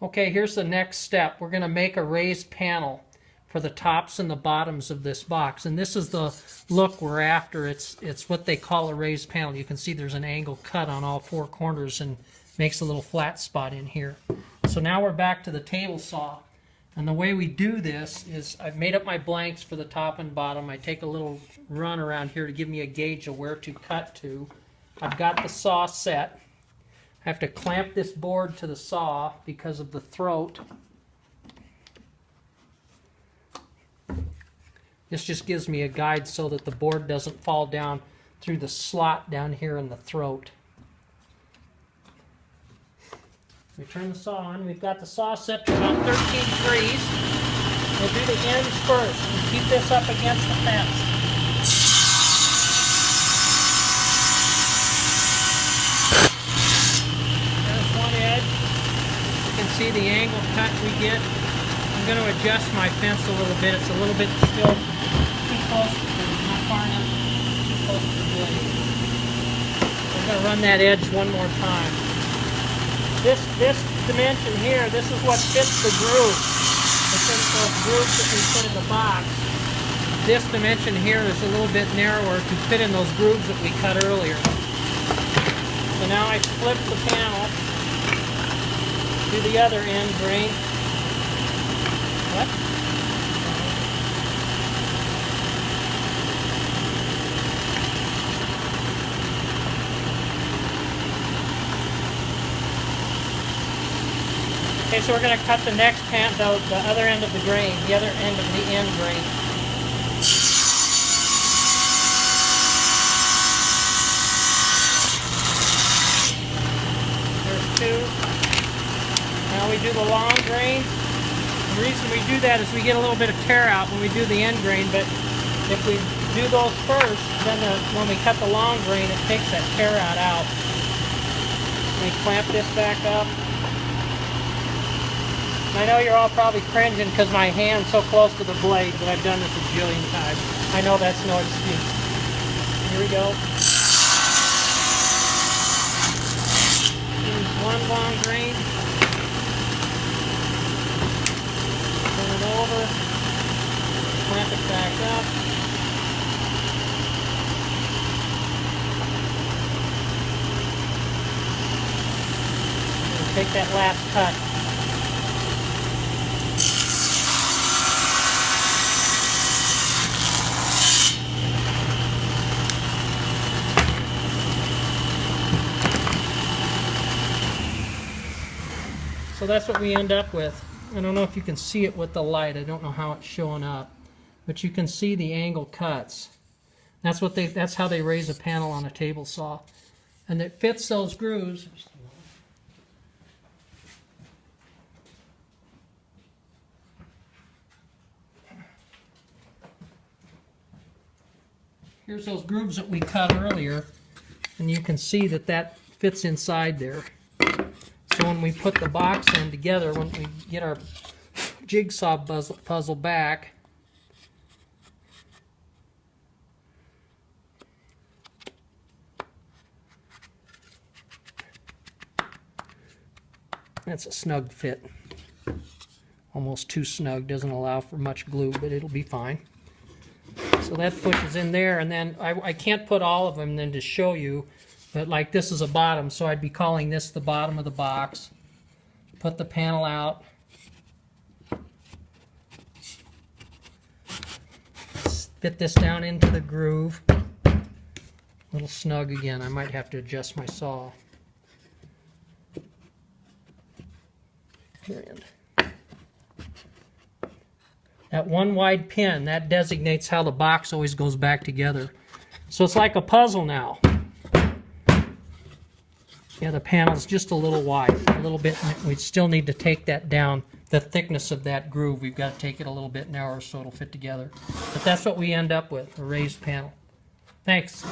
Okay, here's the next step. We're going to make a raised panel for the tops and the bottoms of this box. And this is the look we're after. It's what they call a raised panel. You can see there's an angle cut on all four corners and makes a little flat spot in here. So now we're back to the table saw. And the way we do this is I've made up my blanks for the top and bottom. I take a little run around here to give me a gauge of where to cut to. I've got the saw set. I have to clamp this board to the saw because of the throat. This just gives me a guide so that the board doesn't fall down through the slot down here in the throat. We turn the saw on. We've got the saw set to about 13 degrees. We'll do the ends first and keep this up against the fence. See the angle cut we get. I'm going to adjust my fence a little bit. It's a little bit still too close, not far enough, too close to the blade. I'm going to run that edge one more time. This dimension here, this is what fits the groove. It's in those grooves that we put in the box. This dimension here is a little bit narrower to fit in those grooves that we cut earlier. So now I flip the panel to the other end grain. What? Okay, so we're going to cut the next pan, the other end of the grain, the other end of the end grain. There's two. Now we do the long grain. The reason we do that is we get a little bit of tear out when we do the end grain, but if we do those first, then when we cut the long grain, it takes that tear out. We clamp this back up. I know you're all probably cringing because my hand's so close to the blade, but I've done this a jillion times. I know that's no excuse. Here we go. Here's one long grain. Over, clamp it back up. And take that last cut. So that's what we end up with. I don't know if you can see it with the light. I don't know how it's showing up, but you can see the angle cuts. That's how they raise a panel on a table saw, and it fits those grooves. Here's those grooves that we cut earlier, and you can see that that fits inside there. So when we put the box in together, when we get our jigsaw puzzle back, that's a snug fit. Almost too snug, doesn't allow for much glue, but it'll be fine. So that pushes in there, and then I can't put all of them then to show you. But like this is a bottom, so I'd be calling this the bottom of the box. Put the panel out. Fit this down into the groove. A little snug again. I might have to adjust my saw. That one wide pin, that designates how the box always goes back together. So it's like a puzzle now. Yeah, the panel's just a little wide, a little bit. We still need to take that down, the thickness of that groove. We've got to take it a little bit narrower so it'll fit together. But that's what we end up with, a raised panel. Thanks.